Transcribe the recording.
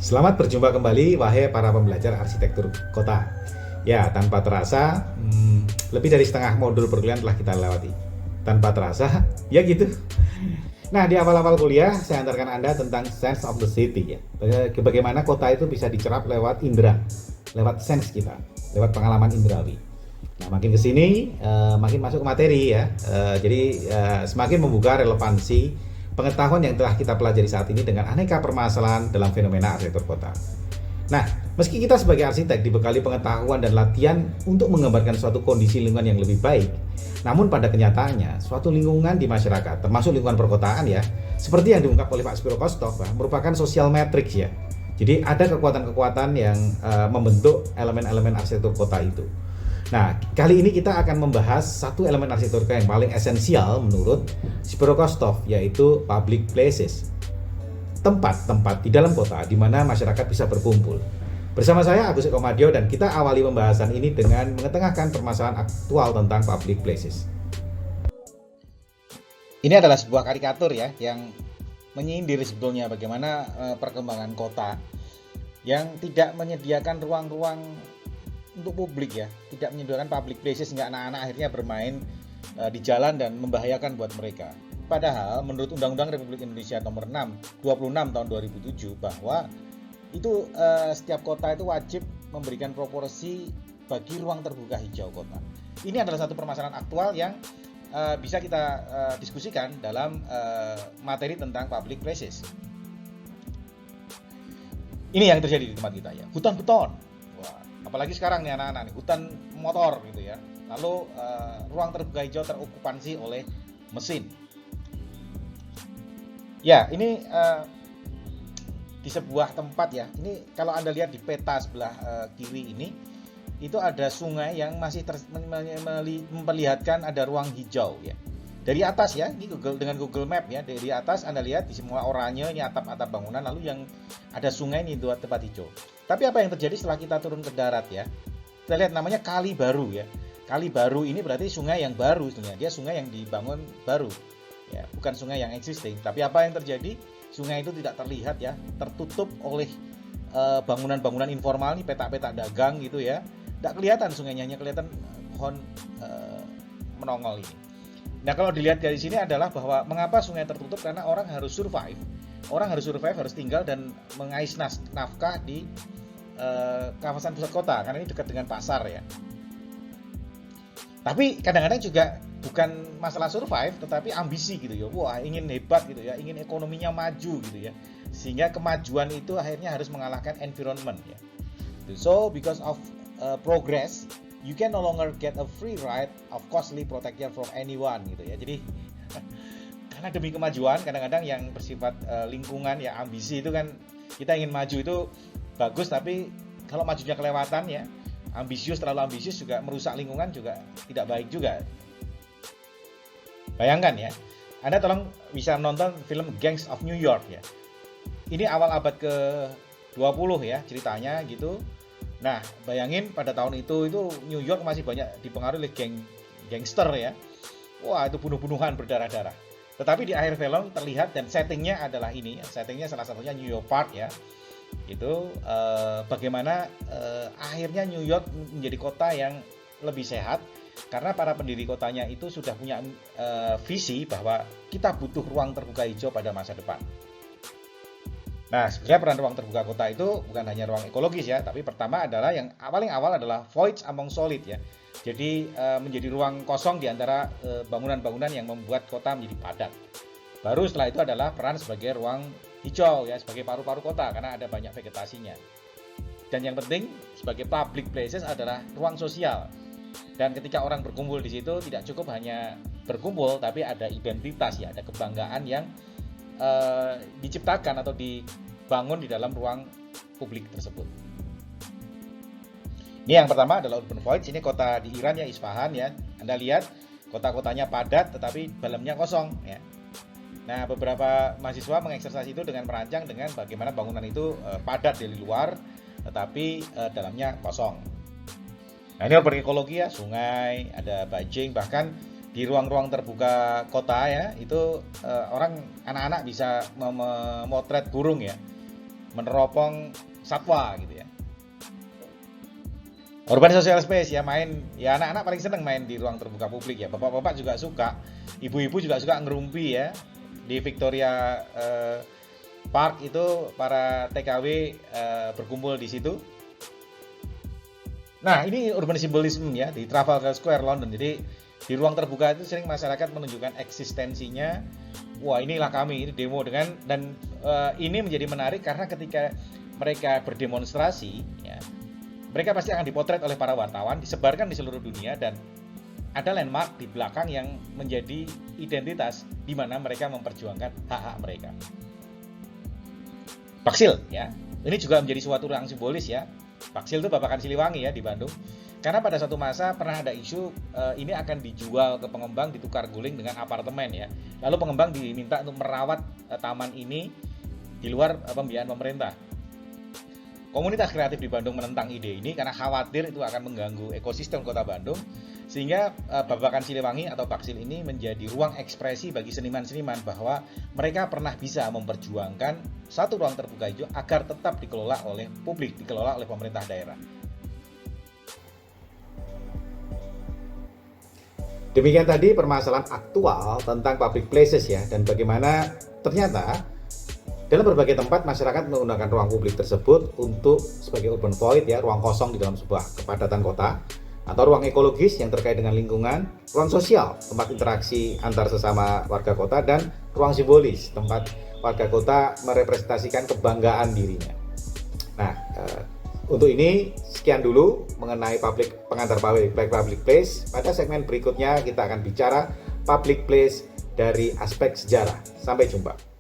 Selamat berjumpa kembali, wahai para pembelajar arsitektur kota. Ya, tanpa terasa, lebih dari setengah modul perkuliahan telah kita lewati. Tanpa terasa, ya gitu. Nah, di awal-awal kuliah, saya antarkan Anda tentang sense of the city, ya. Bagaimana kota itu bisa dicerap lewat indera, lewat sense kita, lewat pengalaman indrawi. Nah, makin kesini, makin masuk ke materi, ya. Semakin membuka relevansi pengetahuan yang telah kita pelajari saat ini dengan aneka permasalahan dalam fenomena arsitektur kota. Nah, meski kita sebagai arsitek dibekali pengetahuan dan latihan untuk menggambarkan suatu kondisi lingkungan yang lebih baik, namun pada kenyataannya, suatu lingkungan di masyarakat, termasuk lingkungan perkotaan ya, seperti yang diungkap oleh Pak Spiro Kostov, merupakan social matrix ya. Jadi ada kekuatan-kekuatan yang membentuk elemen-elemen arsitektur kota itu. Nah, kali ini kita akan membahas satu elemen arsitektur yang paling esensial menurut Spiro Kostov, yaitu public places. Tempat-tempat di dalam kota di mana masyarakat bisa berkumpul. Bersama saya Agus Eko Madyo, dan kita awali pembahasan ini dengan mengetengahkan permasalahan aktual tentang public places. Ini adalah sebuah karikatur ya yang menyindir sebetulnya bagaimana perkembangan kota yang tidak menyediakan ruang-ruang untuk publik ya, tidak menyediakan public places sehingga anak-anak akhirnya bermain di jalan dan membahayakan buat mereka. Padahal menurut Undang-Undang Republik Indonesia nomor 26 tahun 2007 bahwa itu setiap kota itu wajib memberikan proporsi bagi ruang terbuka hijau kota. Ini adalah satu permasalahan aktual yang bisa kita diskusikan dalam materi tentang public places. Ini yang terjadi di tempat kita ya, hutan beton. Apalagi sekarang nih anak-anak nih, hutan motor gitu ya. Lalu ruang terbuka hijau terokupansi oleh mesin. Ya, ini di sebuah tempat ya. Ini kalau Anda lihat di peta sebelah kiri ini, itu ada sungai yang masih memperlihatkan ada ruang hijau ya. Dari atas ya, ini dengan Google Map ya, dari atas Anda lihat di semua oranye ini atap-atap bangunan, lalu yang ada sungai ini dua tempat hijau. Tapi apa yang terjadi setelah kita turun ke darat ya? Kita lihat namanya Kali Baru ya. Kali Baru ini berarti sungai yang baru sebenarnya. Dia sungai yang dibangun baru. Ya, bukan sungai yang existing. Tapi apa yang terjadi? Sungai itu tidak terlihat ya, tertutup oleh bangunan-bangunan informal nih, petak-petak dagang gitu ya. Tidak kelihatan sungainya, hanya kelihatan pohon menongol ini. Nah, kalau dilihat dari sini adalah bahwa mengapa sungai tertutup, karena orang harus survive. Orang harus survive, harus tinggal dan mengais nafkah di kawasan pusat kota, karena ini dekat dengan pasar ya. Tapi kadang-kadang juga bukan masalah survive, tetapi ambisi gitu ya. Wah, ingin hebat gitu ya, ingin ekonominya maju gitu ya. Sehingga kemajuan itu akhirnya harus mengalahkan environment ya. So, because of progress, you can no longer get a free ride of costly protection from anyone gitu ya. Jadi karena demi kemajuan kadang-kadang yang bersifat lingkungan ya, ambisi itu kan, kita ingin maju itu bagus, tapi kalau majunya kelewatan ya, terlalu ambisius juga merusak lingkungan, juga tidak baik juga. Bayangkan ya, Anda tolong bisa nonton film Gangs of New York ya. Ini awal abad ke-20 ya ceritanya gitu. Nah, bayangin pada tahun itu New York masih banyak dipengaruhi oleh gangster ya. Wah, itu bunuh-bunuhan berdarah-darah. Tetapi di akhir film terlihat, dan settingnya adalah ini, settingnya salah satunya New York Park ya. Itu bagaimana akhirnya New York menjadi kota yang lebih sehat, karena para pendiri kotanya itu sudah punya visi bahwa kita butuh ruang terbuka hijau pada masa depan. Nah, sebenarnya peran ruang terbuka kota itu bukan hanya ruang ekologis ya, tapi pertama adalah yang paling awal adalah voids among solid ya. Jadi menjadi ruang kosong di antara bangunan-bangunan yang membuat kota menjadi padat. Baru setelah itu adalah peran sebagai ruang hijau ya, sebagai paru-paru kota karena ada banyak vegetasinya. Dan yang penting sebagai public places adalah ruang sosial. Dan ketika orang berkumpul di situ tidak cukup hanya berkumpul, tapi ada identitas ya, ada kebanggaan yang diciptakan atau dibangun di dalam ruang publik tersebut. Ini yang pertama adalah urban voids. Ini kota di Iran ya, Isfahan ya. Anda lihat kota-kotanya padat tetapi dalamnya kosong ya. Nah, beberapa mahasiswa mengeksersis itu dengan merancang dengan bagaimana bangunan itu padat dari luar tetapi dalamnya kosong. Nah, ini urban ekologi ya, sungai, ada bajing, bahkan di ruang-ruang terbuka kota ya, itu anak-anak bisa memotret burung ya. meneropong satwa gitu ya. Urban social space ya, main ya, anak-anak paling seneng main di ruang terbuka publik ya. Bapak-bapak juga suka, ibu-ibu juga suka ngerumpi ya. Di Victoria Park itu para TKW berkumpul di situ. Nah, ini urban symbolism ya di Trafalgar Square London. Jadi di ruang terbuka itu sering masyarakat menunjukkan eksistensinya. Wah, inilah kami, ini demo dengan, dan ini menjadi menarik karena ketika mereka berdemonstrasi ya, mereka pasti akan dipotret oleh para wartawan, disebarkan di seluruh dunia, dan ada landmark di belakang yang menjadi identitas di mana mereka memperjuangkan hak-hak mereka. Paksil ya, ini juga menjadi suatu ruang simbolis ya. Paksil itu Babakan Siliwangi ya di Bandung. Karena pada suatu masa pernah ada isu ini akan dijual ke pengembang, ditukar guling dengan apartemen ya. Lalu pengembang diminta untuk merawat taman ini di luar pembiayaan pemerintah. Komunitas kreatif di Bandung menentang ide ini karena khawatir itu akan mengganggu ekosistem kota Bandung, sehingga Babakan Siliwangi atau Paksil ini menjadi ruang ekspresi bagi seniman-seniman bahwa mereka pernah bisa memperjuangkan satu ruang terbuka hijau agar tetap dikelola oleh publik, dikelola oleh pemerintah daerah. Demikian tadi permasalahan aktual tentang public places ya, dan bagaimana ternyata dalam berbagai tempat masyarakat menggunakan ruang publik tersebut untuk sebagai urban void ya, ruang kosong di dalam sebuah kepadatan kota, atau ruang ekologis yang terkait dengan lingkungan, ruang sosial, tempat interaksi antar sesama warga kota, dan ruang simbolis, tempat warga kota merepresentasikan kebanggaan dirinya. Nah, untuk ini sekian dulu mengenai pengantar public place. Pada segmen berikutnya kita akan bicara public place dari aspek sejarah. Sampai jumpa.